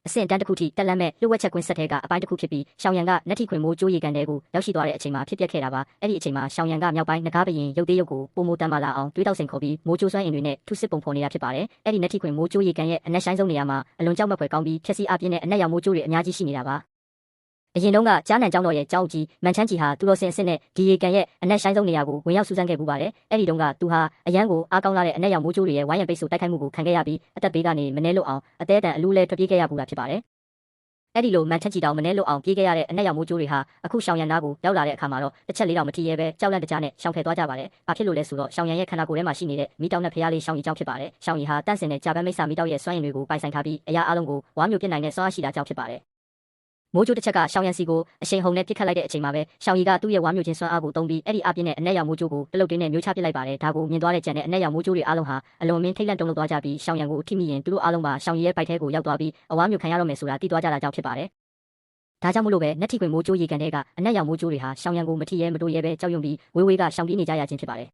အဆင့်တန်းတစ်ခုထိတက်လက်မဲ့လှုပ်ဝက်ချက်ကွင်းဆက်ထဲကအပိုင်းတစ်ခုဖြစ်ပြီးရှောင်းရန်ကနက်ထီခွင်မိုးကျိုးရီကန်တဲကိုရောက်ရှိသွားတဲ့အချိန်မှာဖြစ်ပျက်ခဲ့တာပါအဲ့ဒီအချိန်မှာရှောင်းရန်ကမြောက်ပိုင်းငကားပရင်ရုပ်သေးရုပ်ကိုပုံမတမ်းပါလာအောင်တွေးတောက်စင်ခေါ်ပြီးမိုးကျိုးစွမ်းအင်တွေနဲ့ထုစစ်ပုံဖော်နေတာဖြစ်ပါတယ်အဲ့ဒီနက်ထီခွင်မိုးကျိုးရီကန်ရဲ့အနက်ဆိုင်ဆုံးနေရာမှာအလွန်ကြောက်မက်ဖွယ်ကောင်းပြီးဖြက်စီအပြင်းနဲ့အနက်ရောင်မိုးကျိုးတွေအများကြီးရှိနေတာပါအရင်တုန်းကကြားနံကျောင်းတော်ရဲ့ကျောင်းကြီးမန်ချန်းကြီးဟာသူတော်စင်အစ်စ်နဲ့ဒီရီကန်ရဲ့အနက်ဆိုင်ဆုံးနေရာကိုဝင်ရောက်စူးစမ်းခဲ့ပူပါတယ်အဲ့ဒီတုန်းကသူဟာအရန်ကိုအားကောင်းလာတဲ့အနက်ရောင်မိုးကျိုးတွေရဲ့ဝိုင်းရံပိတ်ဆို့တိုက်ခိုက်မှုကိုခံခဲ့ရပြီးအသက်ဘေးကနေမနှဲလွတ်အောင်အသေးအတန်အလူးလဲထွက်ပြေးခဲ့ရပူတာဖြစ်ပါတယ်အဲ့ဒီလိုမန်ချန်းကြီးတောင်မနှဲလွတ်အောင်ပြေးခဲ့ရတဲ့အနက်ရောင်မိုးကျိုးတွေဟာအခုရှောင်းရန်နားကိုရောက်လာတဲ့အခါမှာတော့တစ်ချက်လေးတော့မထီရဲပဲကြောက်လန့်တကြားနဲ့ရှောင်ဖယ်သွားကြပါတယ်။ဘာဖြစ်လို့လဲဆိုတော့ရှောင်းရန်ရဲ့ခန္ဓာကိုယ်ထဲမှာရှိနေတဲ့မီတောင်နဲ့ဖျားလေးရှောင်းရီကြောင့်ဖြစ်ပါတယ်။ရှောင်းရီဟာတန့်စင်တဲ့ကြာပန်းမိတ်ဆာမီတောက်ရဲ့စွမ်းရည်တွေကိုပိုင်ဆိုင်ထားပြီးအရာအလုံးကိုဝါမျိုးပြစ်နိုင်တဲ့စွမ်းအားရှိတာကြောင့်ဖြစ်ပါတယ်။မိုးကျိုးတစ်ချက်ကရှောင်းရန်စီကိုအရှိန်ဟုန်နဲ့ပစ်ခတ်လိုက်တဲ့အချိန်မှာပဲရှောင်းရီကသူ့ရဲ့ဝါမျိုးချင်းစွမ်းအားကိုသုံးပြီးအဲ့ဒီအပြင်းနဲ့အနက်ရောင်မိုးကျိုးကိုတလုတ်တင်းနဲ့မျိုးချပစ်လိုက်ပါတယ်။ဒါကိုမြင်သွားတဲ့ကြံတဲ့အနက်ရောင်မိုးကျိုးတွေအားလုံးဟာအလွန်မင်းထိတ်လန့်တုန်လှုပ်သွားကြပြီးရှောင်းရန်ကိုထိမိရင်သူတို့အားလုံးပါရှောင်းရီရဲ့ပိုက်ထဲကိုရောက်သွားပြီးအဝါမျိုးခံရတော့မယ်ဆိုတာသိသွားကြတာကြောင့်ဖြစ်ပါတယ်။ဒါကြောင့်မို့လို့ပဲနက်ထီခွင်မိုးကျိုးရေကန်တဲ့ကအနက်ရောင်မိုးကျိုးတွေဟာရှောင်းရန်ကိုမထီရဲမတိုးရဲပဲကြောက်ရွံ့ပြီးဝေးဝေးကရှောင်ပြေးနေကြရခြင်းဖြစ်ပါတယ်